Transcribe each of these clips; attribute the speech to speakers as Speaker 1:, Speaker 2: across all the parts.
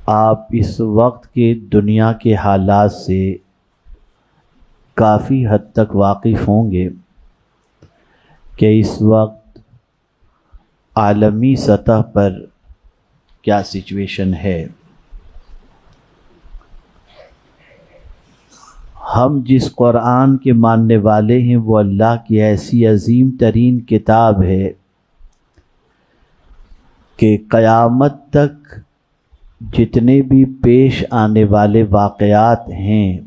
Speaker 1: آپ اس وقت کے دنیا کے حالات سے کافی حد تک واقف ہوں گے کہ اس وقت عالمی سطح پر کیا سچویشن ہے۔ ہم جس قرآن کے ماننے والے ہیں وہ اللہ کی ایسی عظیم ترین کتاب ہے کہ قیامت تک جتنے بھی پیش آنے والے واقعات ہیں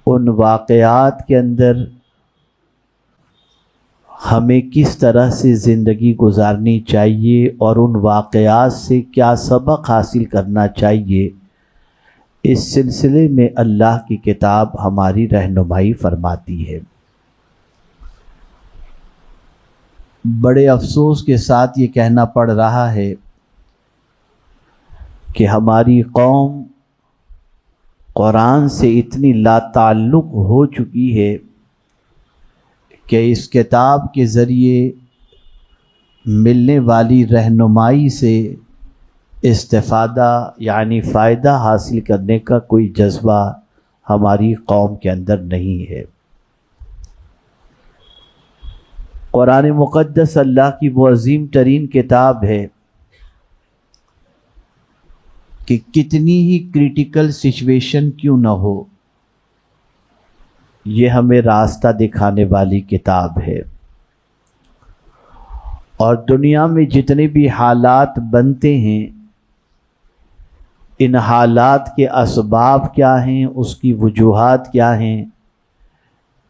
Speaker 1: ان واقعات کے اندر ہمیں کس طرح سے زندگی گزارنی چاہیے اور ان واقعات سے کیا سبق حاصل کرنا چاہیے، اس سلسلے میں اللہ کی کتاب ہماری رہنمائی فرماتی ہے۔ بڑے افسوس کے ساتھ یہ کہنا پڑ رہا ہے کہ ہماری قوم قرآن سے اتنی لا تعلق ہو چکی ہے کہ اس کتاب کے ذریعے ملنے والی رہنمائی سے استفادہ یعنی فائدہ حاصل کرنے کا کوئی جذبہ ہماری قوم کے اندر نہیں ہے۔ قرآن مقدس اللہ کی وہ عظیم ترین کتاب ہے کہ کتنی ہی کریٹیکل سچویشن کیوں نہ ہو، یہ ہمیں راستہ دکھانے والی کتاب ہے، اور دنیا میں جتنے بھی حالات بنتے ہیں ان حالات کے اسباب کیا ہیں، اس کی وجوہات کیا ہیں،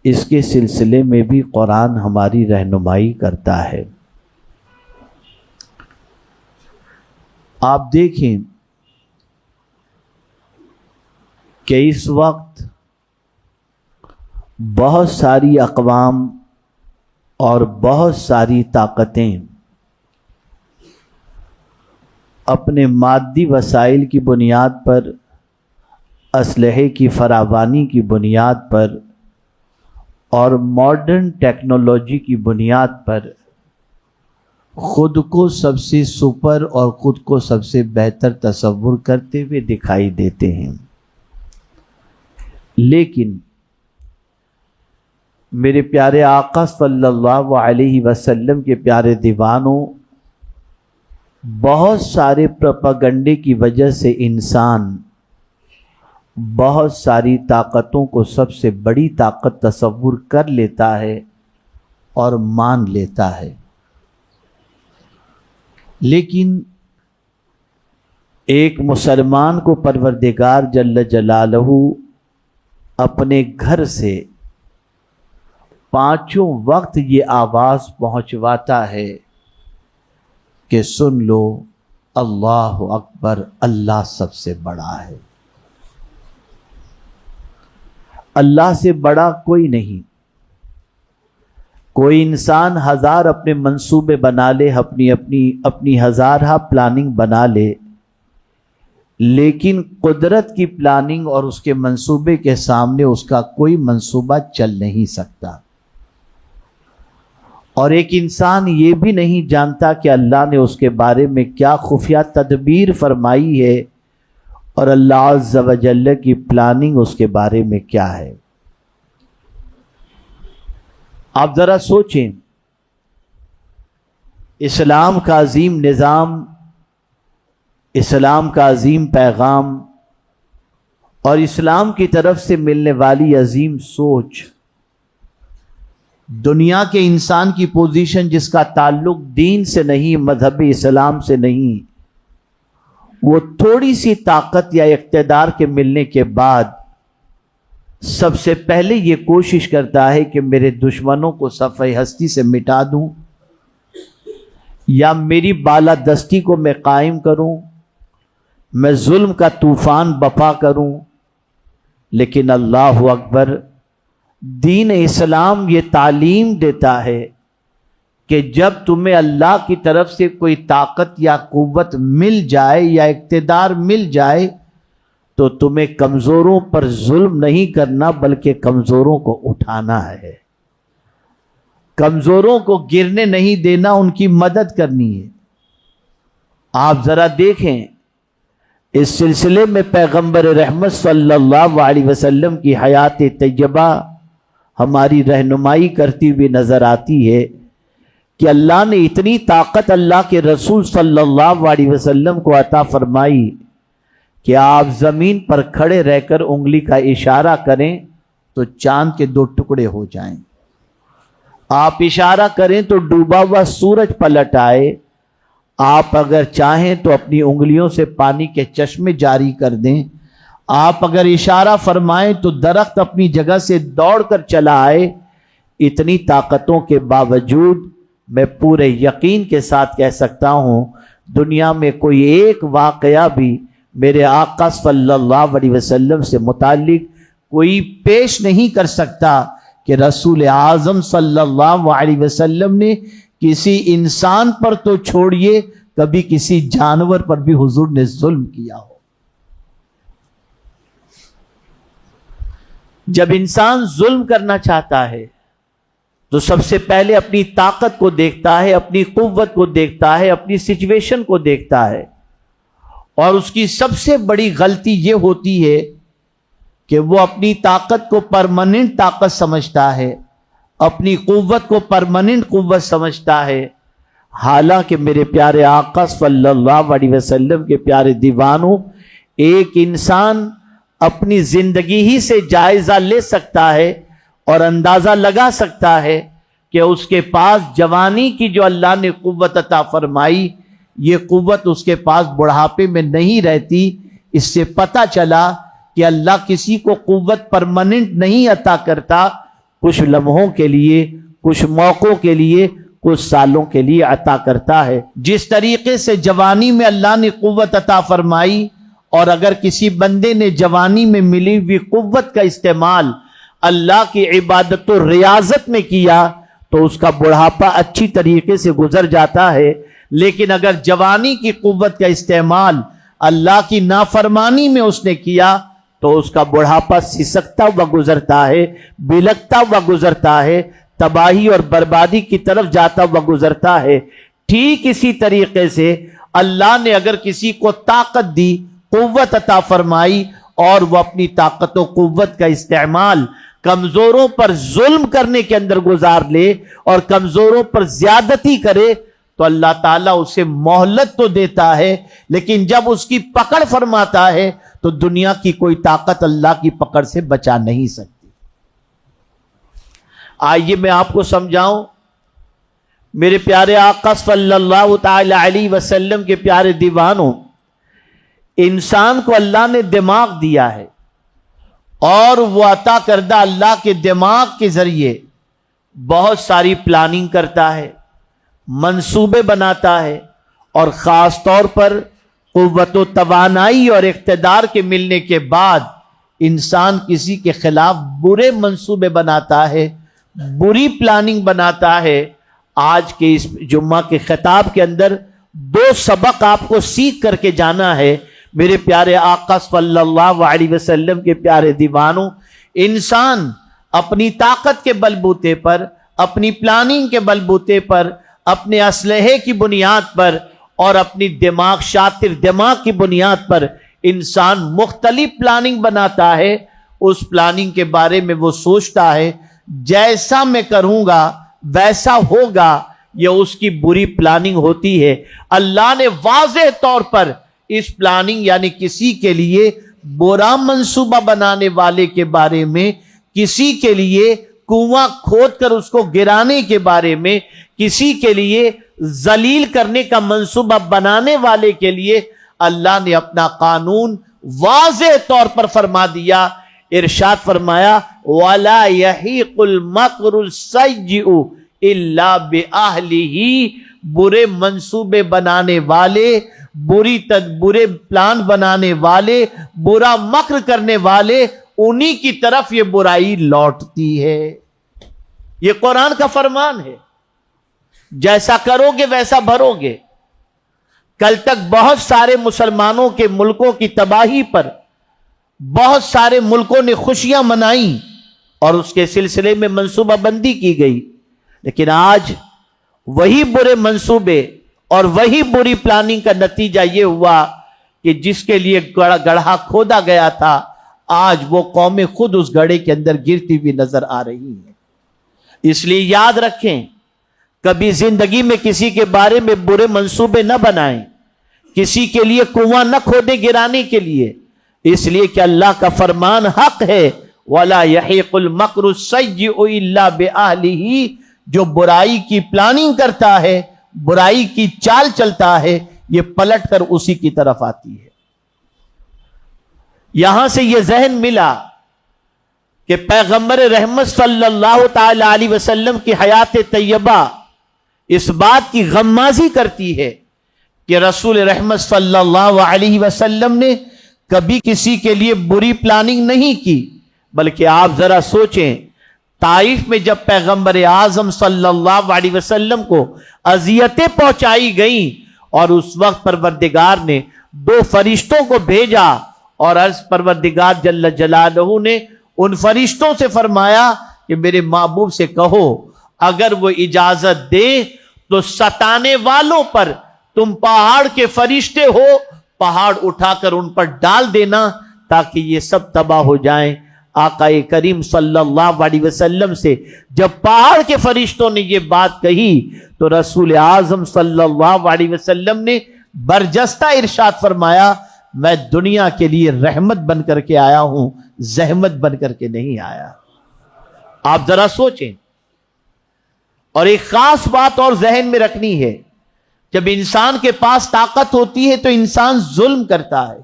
Speaker 1: اس کے سلسلے میں بھی قرآن ہماری رہنمائی کرتا ہے۔ آپ دیکھیں کہ اس وقت بہت ساری اقوام اور بہت ساری طاقتیں اپنے مادی وسائل کی بنیاد پر، اسلحے کی فراوانی کی بنیاد پر اور ماڈرن ٹیکنالوجی کی بنیاد پر خود کو سب سے سپر اور خود کو سب سے بہتر تصور کرتے ہوئے دکھائی دیتے ہیں، لیکن میرے پیارے آقا صلی اللہ علیہ وسلم کے پیارے دیوانوں، بہت سارے پروپیگنڈے کی وجہ سے انسان بہت ساری طاقتوں کو سب سے بڑی طاقت تصور کر لیتا ہے اور مان لیتا ہے، لیکن ایک مسلمان کو پروردگار جل جلالہ اپنے گھر سے پانچوں وقت یہ آواز پہنچواتا ہے کہ سن لو اللہ اکبر، اللہ سب سے بڑا ہے، اللہ سے بڑا کوئی نہیں۔ کوئی انسان ہزار اپنے منصوبے بنا لے، اپنی ہزارہ پلاننگ بنا لے، لیکن قدرت کی پلاننگ اور اس کے منصوبے کے سامنے اس کا کوئی منصوبہ چل نہیں سکتا۔ اور ایک انسان یہ بھی نہیں جانتا کہ اللہ نے اس کے بارے میں کیا خفیہ تدبیر فرمائی ہے اور اللہ عز و جل کی پلاننگ اس کے بارے میں کیا ہے۔ آپ ذرا سوچیں، اسلام کا عظیم نظام، اسلام کا عظیم پیغام اور اسلام کی طرف سے ملنے والی عظیم سوچ، دنیا کے انسان کی پوزیشن جس کا تعلق دین سے نہیں، مذہب اسلام سے نہیں، وہ تھوڑی سی طاقت یا اقتدار کے ملنے کے بعد سب سے پہلے یہ کوشش کرتا ہے کہ میرے دشمنوں کو صفحہ ہستی سے مٹا دوں یا میری بالادستی کو میں قائم کروں، میں ظلم کا طوفان بپا کروں۔ لیکن اللہ اکبر، دین اسلام یہ تعلیم دیتا ہے کہ جب تمہیں اللہ کی طرف سے کوئی طاقت یا قوت مل جائے یا اقتدار مل جائے تو تمہیں کمزوروں پر ظلم نہیں کرنا بلکہ کمزوروں کو اٹھانا ہے، کمزوروں کو گرنے نہیں دینا، ان کی مدد کرنی ہے۔ آپ ذرا دیکھیں اس سلسلے میں پیغمبر رحمت صلی اللہ علیہ وسلم کی حیات طیبہ ہماری رہنمائی کرتی ہوئی نظر آتی ہے کہ اللہ نے اتنی طاقت اللہ کے رسول صلی اللہ علیہ وسلم کو عطا فرمائی کہ آپ زمین پر کھڑے رہ کر انگلی کا اشارہ کریں تو چاند کے 2 ٹکڑے ہو جائیں، آپ اشارہ کریں تو ڈوبا ہوا سورج پلٹ آئے، آپ اگر چاہیں تو اپنی انگلیوں سے پانی کے چشمے جاری کر دیں، آپ اگر اشارہ فرمائیں تو درخت اپنی جگہ سے دوڑ کر چلا آئے۔ اتنی طاقتوں کے باوجود میں پورے یقین کے ساتھ کہہ سکتا ہوں دنیا میں کوئی ایک واقعہ بھی میرے آقا صلی اللہ علیہ وسلم سے متعلق کوئی پیش نہیں کر سکتا کہ رسول اعظم صلی اللہ علیہ وسلم نے کسی انسان پر تو چھوڑیے کبھی کسی جانور پر بھی حضور نے ظلم کیا ہو۔ جب انسان ظلم کرنا چاہتا ہے تو سب سے پہلے اپنی طاقت کو دیکھتا ہے، اپنی قوت کو دیکھتا ہے، اپنی سچویشن کو دیکھتا ہے، اور اس کی سب سے بڑی غلطی یہ ہوتی ہے کہ وہ اپنی طاقت کو پرماننٹ طاقت سمجھتا ہے، اپنی قوت کو پرماننٹ قوت سمجھتا ہے، حالانکہ میرے پیارے آقا صلی اللہ علیہ وسلم کے پیارے دیوانوں، ایک انسان اپنی زندگی ہی سے جائزہ لے سکتا ہے اور اندازہ لگا سکتا ہے کہ اس کے پاس جوانی کی جو اللہ نے قوت عطا فرمائی، یہ قوت اس کے پاس بڑھاپے میں نہیں رہتی۔ اس سے پتہ چلا کہ اللہ کسی کو قوت پرماننٹ نہیں عطا کرتا، کچھ لمحوں کے لیے، کچھ موقعوں کے لیے، کچھ سالوں کے لیے عطا کرتا ہے۔ جس طریقے سے جوانی میں اللہ نے قوت عطا فرمائی، اور اگر کسی بندے نے جوانی میں ملی ہوئی قوت کا استعمال اللہ کی عبادت و ریاضت میں کیا تو اس کا بڑھاپا اچھی طریقے سے گزر جاتا ہے، لیکن اگر جوانی کی قوت کا استعمال اللہ کی نافرمانی میں اس نے کیا تو اس کا بڑھاپا سسکتا ہوا گزرتا ہے، بلکتا ہوا گزرتا ہے، تباہی اور بربادی کی طرف جاتا ہوا گزرتا ہے۔ ٹھیک اسی طریقے سے اللہ نے اگر کسی کو طاقت دی، قوت عطا فرمائی، اور وہ اپنی طاقت و قوت کا استعمال کمزوروں پر ظلم کرنے کے اندر گزار لے اور کمزوروں پر زیادتی کرے تو اللہ تعالیٰ اسے مہلت تو دیتا ہے، لیکن جب اس کی پکڑ فرماتا ہے تو دنیا کی کوئی طاقت اللہ کی پکڑ سے بچا نہیں سکتی۔ آئیے میں آپ کو سمجھاؤں، میرے پیارے آقا صلی اللہ تعالی علیہ وسلم کے پیارے دیوانوں، انسان کو اللہ نے دماغ دیا ہے، اور وہ عطا کردہ اللہ کے دماغ کے ذریعے بہت ساری پلاننگ کرتا ہے، منصوبے بناتا ہے، اور خاص طور پر قوت و توانائی اور اقتدار کے ملنے کے بعد انسان کسی کے خلاف برے منصوبے بناتا ہے، بری پلاننگ بناتا ہے۔ آج کے اس جمعہ کے خطاب کے اندر 2 سبق آپ کو سیکھ کر کے جانا ہے۔ میرے پیارے آقا صلی اللہ علیہ وسلم کے پیارے دیوانوں، انسان اپنی طاقت کے بلبوتے پر، اپنی پلاننگ کے بلبوتے پر، اپنے اسلحے کی بنیاد پر اور اپنی شاطر دماغ کی بنیاد پر انسان مختلف پلاننگ بناتا ہے۔ اس پلاننگ کے بارے میں وہ سوچتا ہے جیسا میں کروں گا ویسا ہوگا، یہ اس کی بری پلاننگ ہوتی ہے۔ اللہ نے واضح طور پر اس پلاننگ یعنی کسی کے لیے برا منصوبہ بنانے والے کے بارے میں، کسی کے لیے کنواں کھود کر اس کو گرانے کے بارے میں، کسی کے لیے ذلیل کرنے کا منصوبہ بنانے والے کے لیے اللہ نے اپنا قانون واضح طور پر فرما دیا۔ ارشاد فرمایا وَلَا يَحِيقُ الْمَكْرُ السَّيِّئُ إِلَّا بِأَهْلِهِ، برے منصوبے بنانے والے، برے پلان بنانے والے، برا مکر کرنے والے، انہی کی طرف یہ برائی لوٹتی ہے۔ یہ قرآن کا فرمان ہے، جیسا کرو گے ویسا بھرو گے۔ کل تک بہت سارے مسلمانوں کے ملکوں کی تباہی پر بہت سارے ملکوں نے خوشیاں منائیں اور اس کے سلسلے میں منصوبہ بندی کی گئی، لیکن آج وہی برے منصوبے اور وہی بری پلاننگ کا نتیجہ یہ ہوا کہ جس کے لیے گڑھا کھودا گیا تھا آج وہ قومیں خود اس گڑھے کے اندر گرتی ہوئی نظر آ رہی ہیں۔ اس لیے یاد رکھیں، کبھی زندگی میں کسی کے بارے میں برے منصوبے نہ بنائیں، کسی کے لیے کنواں نہ کھودیں گرانے کے لیے، اس لیے کہ اللہ کا فرمان حق ہے، وَلَا يَحِيقُ الْمَكْرُ السَّيِّئُ إِلَّا بِأَهْلِهِ۔ جو برائی کی پلاننگ کرتا ہے، برائی کی چال چلتا ہے، یہ پلٹ کر اسی کی طرف آتی ہے۔ یہاں سے یہ ذہن ملا کہ پیغمبر رحمت صلی اللہ تعالی علیہ وسلم کی حیات طیبہ اس بات کی غمازی کرتی ہے کہ رسول رحمت صلی اللہ علیہ وسلم نے کبھی کسی کے لیے بری پلاننگ نہیں کی، بلکہ آپ ذرا سوچیں، طائف میں جب پیغمبر اعظم صلی اللہ علیہ وسلم کو اذیتیں پہنچائی گئیں اور اس وقت پروردگار نے 2 فرشتوں کو بھیجا اور عرض پروردگار جل جلالہ نے ان فرشتوں سے فرمایا کہ میرے محبوب سے کہو اگر وہ اجازت دے تو ستانے والوں پر تم پہاڑ کے فرشتے ہو، پہاڑ اٹھا کر ان پر ڈال دینا تاکہ یہ سب تباہ ہو جائیں۔ آقا کریم صلی اللہ علیہ وسلم سے جب پہاڑ کے فرشتوں نے یہ بات کہی تو رسول اعظم صلی اللہ علیہ وسلم نے برجستہ ارشاد فرمایا، میں دنیا کے لیے رحمت بن کر کے آیا ہوں، زحمت بن کر کے نہیں آیا۔ آپ ذرا سوچیں، اور ایک خاص بات اور ذہن میں رکھنی ہے، جب انسان کے پاس طاقت ہوتی ہے تو انسان ظلم کرتا ہے،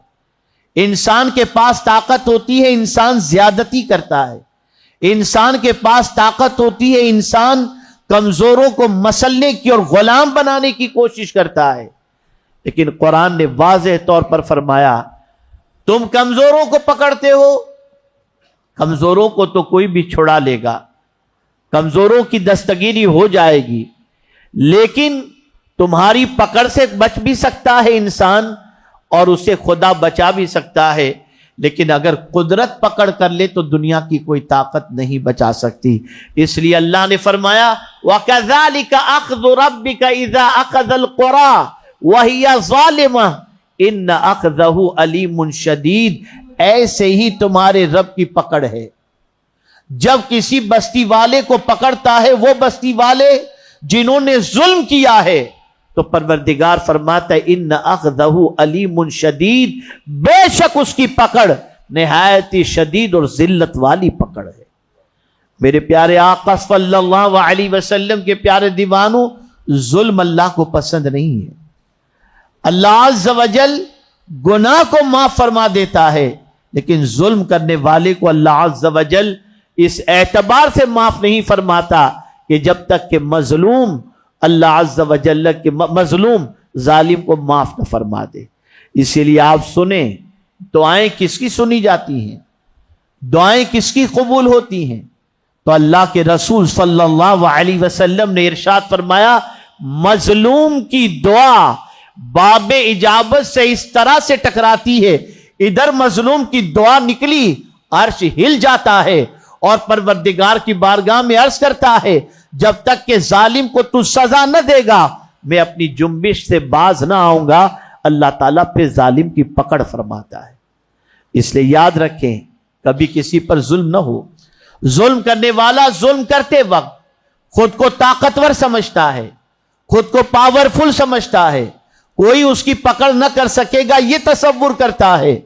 Speaker 1: انسان کے پاس طاقت ہوتی ہے انسان زیادتی کرتا ہے، انسان کے پاس طاقت ہوتی ہے انسان کمزوروں کو مسلنے کی اور غلام بنانے کی کوشش کرتا ہے، لیکن قرآن نے واضح طور پر فرمایا تم کمزوروں کو پکڑتے ہو، کمزوروں کو تو کوئی بھی چھڑا لے گا، کمزوروں کی دستگیری ہو جائے گی، لیکن تمہاری پکڑ سے بچ بھی سکتا ہے انسان اور اسے خدا بچا بھی سکتا ہے، لیکن اگر قدرت پکڑ کر لے تو دنیا کی کوئی طاقت نہیں بچا سکتی۔ اس لیے اللہ نے فرمایا وَكَذَلِكَ أَخْذُ رَبِّكَ إِذَا أَخَذَ الْقُرَىٰ وَهِيَ ظَالِمَةٌ إِنَّ أَخْذَهُ أَلِيمٌ شَدِيدٌ۔ ایسے ہی تمہارے رب کی پکڑ ہے، جب کسی بستی والے کو پکڑتا ہے، وہ بستی والے جنہوں نے ظلم کیا ہے، تو پروردگار فرماتا ہے ان اخذہ علیم شدید، بے شک اس کی پکڑ نہایت ہی شدید اور ذلت والی پکڑ ہے۔ میرے پیارے آقا صلی اللہ علیہ وسلم کے پیارے دیوانوں، ظلم اللہ کو پسند نہیں ہے۔ اللہ عز و جل گناہ کو معاف فرما دیتا ہے، لیکن ظلم کرنے والے کو اللہ عز و جل اس اعتبار سے معاف نہیں فرماتا کہ جب تک کہ مظلوم اللہ عز و جل کے مظلوم ظالم کو معاف نہ فرما دے۔ اسی لیے آپ سنیں، دعائیں کس کی سنی جاتی ہیں، دعائیں کس کی قبول ہوتی ہیں؟ تو اللہ کے رسول صلی اللہ علیہ وسلم نے ارشاد فرمایا مظلوم کی دعا باب اجابت سے اس طرح سے ٹکراتی ہے، ادھر مظلوم کی دعا نکلی عرش ہل جاتا ہے اور پروردگار کی بارگاہ میں عرض کرتا ہے جب تک کہ ظالم کو تو سزا نہ دے گا میں اپنی جنبش سے باز نہ آؤں گا۔ اللہ تعالیٰ پہ ظالم کی پکڑ فرماتا ہے۔ اس لیے یاد رکھیں کبھی کسی پر ظلم نہ ہو۔ ظلم کرنے والا ظلم کرتے وقت خود کو طاقتور سمجھتا ہے، خود کو پاورفل سمجھتا ہے، کوئی اس کی پکڑ نہ کر سکے گا یہ تصور کرتا ہے،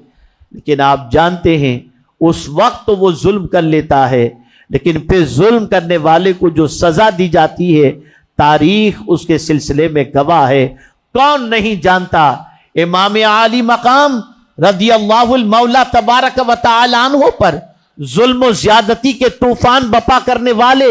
Speaker 1: لیکن آپ جانتے ہیں اس وقت تو وہ ظلم کر لیتا ہے، لیکن پھر ظلم کرنے والے کو جو سزا دی جاتی ہے تاریخ اس کے سلسلے میں گواہ ہے۔ کون نہیں جانتا امام عالی مقام رضی اللہ المولا تبارک و تعالی عنہ پر ظلم و زیادتی کے طوفان بپا کرنے والے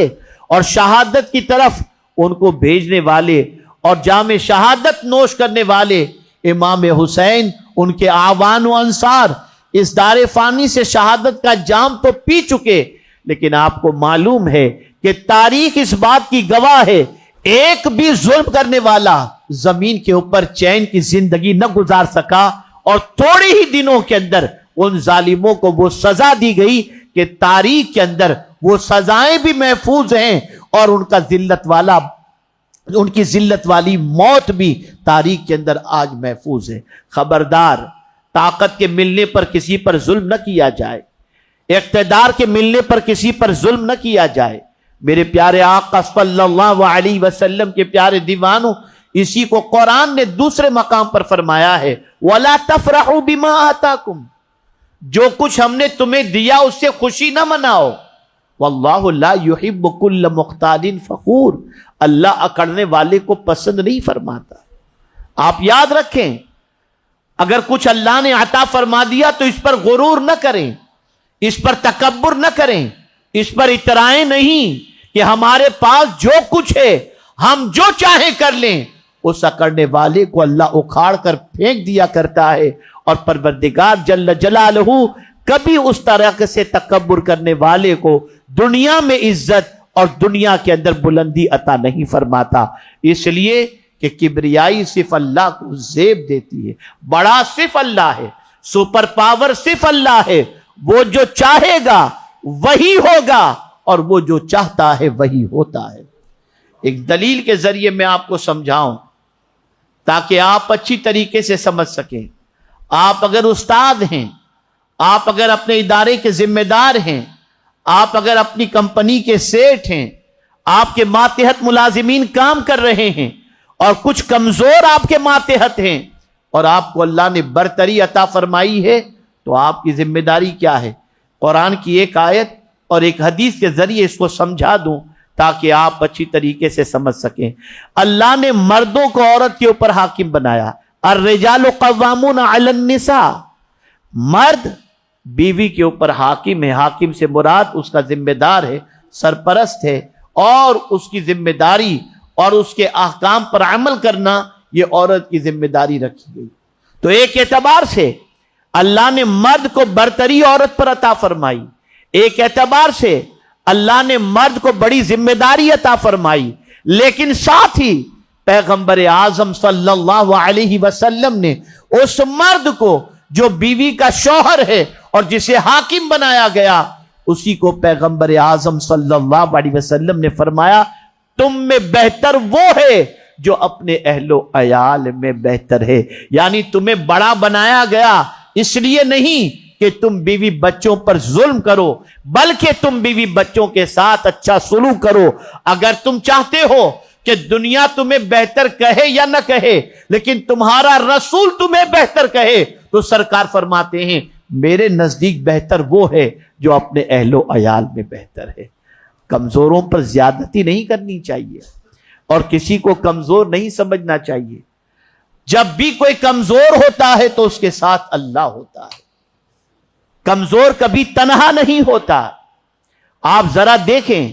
Speaker 1: اور شہادت کی طرف ان کو بھیجنے والے اور جام شہادت نوش کرنے والے امام حسین، ان کے آوان و انصار اس دار فانی سے شہادت کا جام تو پی چکے، لیکن آپ کو معلوم ہے کہ تاریخ اس بات کی گواہ ہے ایک بھی ظلم کرنے والا زمین کے اوپر چین کی زندگی نہ گزار سکا، اور تھوڑے ہی دنوں کے اندر ان ظالموں کو وہ سزا دی گئی کہ تاریخ کے اندر وہ سزائیں بھی محفوظ ہیں اور ان کی ذلت والی موت بھی تاریخ کے اندر آج محفوظ ہے۔ خبردار طاقت کے ملنے پر کسی پر ظلم نہ کیا جائے، اقتدار کے ملنے پر کسی پر ظلم نہ کیا جائے۔ میرے پیارے آقا صلی اللہ علیہ وسلم کے پیارے دیوانوں، اسی کو قرآن نے دوسرے مقام پر فرمایا ہے، وَلَا تَفْرَحُوا بِمَا آتَاكُمْ، جو کچھ ہم نے تمہیں دیا اس سے خوشی نہ مناؤ۔ وَاللَّهُ لَا يُحِبُّ كُلَّ مُخْتَالٍ فَخُورٍ، اللہ اکڑنے والے کو پسند نہیں فرماتا۔ آپ یاد رکھیں، اگر کچھ اللہ نے عطا فرما دیا تو اس پر غرور نہ کریں، اس پر تکبر نہ کریں، اس پر اترائیں نہیں کہ ہمارے پاس جو کچھ ہے ہم جو چاہیں کر لیں۔ اس اکڑنے والے کو اللہ اکھاڑ کر پھینک دیا کرتا ہے، اور پروردگار جل جلالہ کبھی اس طرح سے تکبر کرنے والے کو دنیا میں عزت اور دنیا کے اندر بلندی عطا نہیں فرماتا، اس لیے کہ کبریائی صرف اللہ کو زیب دیتی ہے۔ بڑا صرف اللہ ہے، سپر پاور صرف اللہ ہے، وہ جو چاہے گا وہی ہوگا، اور وہ جو چاہتا ہے وہی ہوتا ہے۔ ایک دلیل کے ذریعے میں آپ کو سمجھاؤں تاکہ آپ اچھی طریقے سے سمجھ سکیں۔ آپ اگر استاد ہیں، آپ اگر اپنے ادارے کے ذمہ دار ہیں، آپ اگر اپنی کمپنی کے سیٹ ہیں، آپ کے ماتحت ملازمین کام کر رہے ہیں اور کچھ کمزور آپ کے ماتحت ہیں اور آپ کو اللہ نے برتری عطا فرمائی ہے، تو آپ کی ذمہ داری کیا ہے؟ قرآن کی ایک آیت اور ایک حدیث کے ذریعے اس کو سمجھا دوں تاکہ آپ اچھی طریقے سے سمجھ سکیں۔ اللہ نے مردوں کو عورت کے اوپر حاکم بنایا، الرجال قوامون علی النساء، مرد بیوی کے اوپر حاکم ہے۔ حاکم سے مراد اس کا ذمہ دار ہے، سرپرست ہے، اور اس کی ذمہ داری اور اس کے احکام پر عمل کرنا یہ عورت کی ذمہ داری رکھی گئی۔ تو ایک اعتبار سے اللہ نے مرد کو برتری عورت پر عطا فرمائی، ایک اعتبار سے اللہ نے مرد کو بڑی ذمہ داری عطا فرمائی، لیکن ساتھ ہی پیغمبر اعظم صلی اللہ علیہ وسلم نے اس مرد کو جو بیوی کا شوہر ہے اور جسے حاکم بنایا گیا، اسی کو پیغمبر اعظم صلی اللہ علیہ وسلم نے فرمایا تم میں بہتر وہ ہے جو اپنے اہل و عیال میں بہتر ہے۔ یعنی تمہیں بڑا بنایا گیا اس لیے نہیں کہ تم بیوی بچوں پر ظلم کرو، بلکہ تم بیوی بچوں کے ساتھ اچھا سلوک کرو۔ اگر تم چاہتے ہو کہ دنیا تمہیں بہتر کہے یا نہ کہے، لیکن تمہارا رسول تمہیں بہتر کہے، تو سرکار فرماتے ہیں میرے نزدیک بہتر وہ ہے جو اپنے اہل و عیال میں بہتر ہے۔ کمزوروں پر زیادتی نہیں کرنی چاہیے اور کسی کو کمزور نہیں سمجھنا چاہیے۔ جب بھی کوئی کمزور ہوتا ہے تو اس کے ساتھ اللہ ہوتا ہے، کمزور کبھی تنہا نہیں ہوتا۔ آپ ذرا دیکھیں،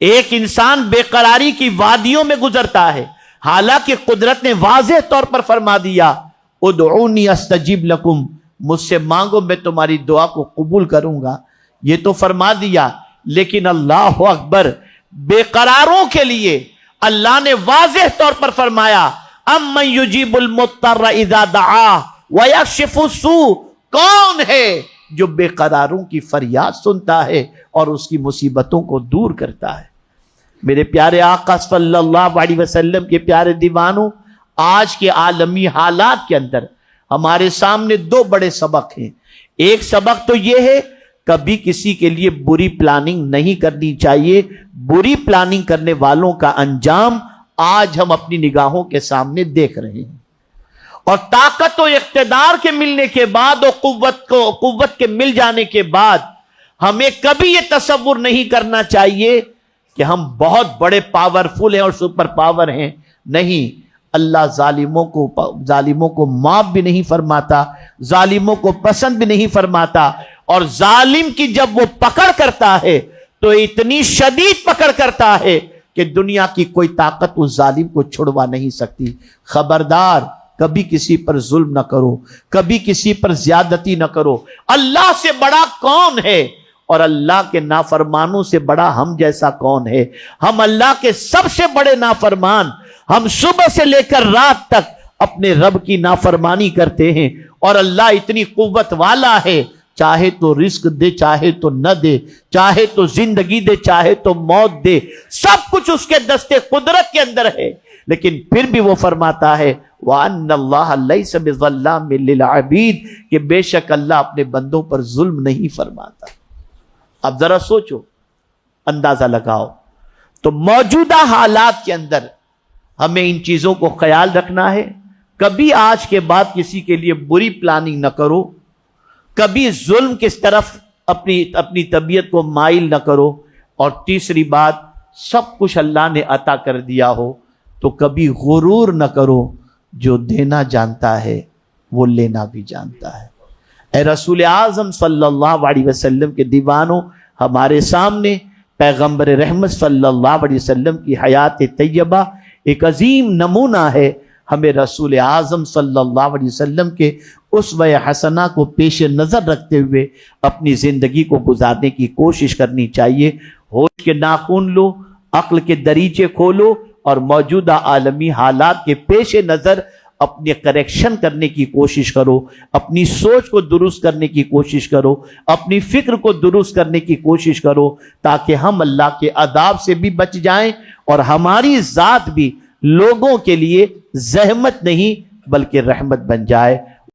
Speaker 1: ایک انسان بے قراری کی وادیوں میں گزرتا ہے، حالانکہ قدرت نے واضح طور پر فرما دیا ادعونی استجب لکم، مجھ سے مانگو میں تمہاری دعا کو قبول کروں گا، یہ تو فرما دیا، لیکن اللہ اکبر، بے قراروں کے لیے اللہ نے واضح طور پر فرمایا امن یجیب المضطر اذا دعا ویکشف السوء، کون ہے جو بے قراروں کی فریاد سنتا ہے اور اس کی مصیبتوں کو دور کرتا ہے۔ میرے پیارے آقا صلی اللہ علیہ وسلم کے پیارے دیوانوں، آج کے عالمی حالات کے اندر ہمارے سامنے دو بڑے سبق ہیں۔ ایک سبق تو یہ ہے کبھی کسی کے لیے بری پلاننگ نہیں کرنی چاہیے، بری پلاننگ کرنے والوں کا انجام آج ہم اپنی نگاہوں کے سامنے دیکھ رہے ہیں۔ اور طاقت و اقتدار کے ملنے کے بعد اور قوت کے مل جانے کے بعد ہمیں کبھی یہ تصور نہیں کرنا چاہیے کہ ہم بہت بڑے پاورفل ہیں اور سپر پاور ہیں۔ نہیں، اللہ ظالموں کو معاف بھی نہیں فرماتا، ظالموں کو پسند بھی نہیں فرماتا، اور ظالم کی جب وہ پکڑ کرتا ہے تو اتنی شدید پکڑ کرتا ہے کہ دنیا کی کوئی طاقت اس ظالم کو چھڑوا نہیں سکتی۔ خبردار، کبھی کسی پر ظلم نہ کرو، کبھی کسی پر زیادتی نہ کرو۔ اللہ سے بڑا کون ہے اور اللہ کے نافرمانوں سے بڑا ہم جیسا کون ہے؟ ہم اللہ کے سب سے بڑے نافرمان، ہم صبح سے لے کر رات تک اپنے رب کی نافرمانی کرتے ہیں، اور اللہ اتنی قوت والا ہے، چاہے تو رزق دے، چاہے تو نہ دے، چاہے تو زندگی دے، چاہے تو موت دے، سب کچھ اس کے دستے قدرت کے اندر ہے۔ لیکن پھر بھی وہ فرماتا ہے وَأَنَّ اللَّهَ لَيْسَ بِظَلَّامٍ لِّلْعَبِيدِ کہ بے شک اللہ اپنے بندوں پر ظلم نہیں فرماتا۔ اب ذرا سوچو، اندازہ لگاؤ، تو موجودہ حالات کے اندر ہمیں ان چیزوں کو خیال رکھنا ہے۔ کبھی آج کے بعد کسی کے لیے بری پلاننگ نہ کرو، کبھی ظلم کس طرف اپنی طبیعت کو مائل نہ کرو، اور تیسری بات، سب کچھ اللہ نے عطا کر دیا ہو تو کبھی غرور نہ کرو، جو دینا جانتا ہے وہ لینا بھی جانتا ہے۔ اے رسول اعظم صلی اللہ علیہ وسلم کے دیوانوں، ہمارے سامنے پیغمبر رحمت صلی اللہ علیہ وسلم کی حیات طیبہ ایک عظیم نمونہ ہے۔ ہمیں رسول اعظم صلی اللہ علیہ وسلم کے اسوہ حسنہ کو پیش نظر رکھتے ہوئے اپنی زندگی کو گزارنے کی کوشش کرنی چاہیے۔ ہوش کے ناخن لو، عقل کے دریچے کھولو، اور موجودہ عالمی حالات کے پیش نظر اپنے کریکشن کرنے کی کوشش کرو، اپنی سوچ کو درست کرنے کی کوشش کرو، اپنی فکر کو درست کرنے کی کوشش کرو، تاکہ ہم اللہ کے عذاب سے بھی بچ جائیں اور ہماری ذات بھی لوگوں کے لیے زحمت نہیں بلکہ رحمت بن جائے۔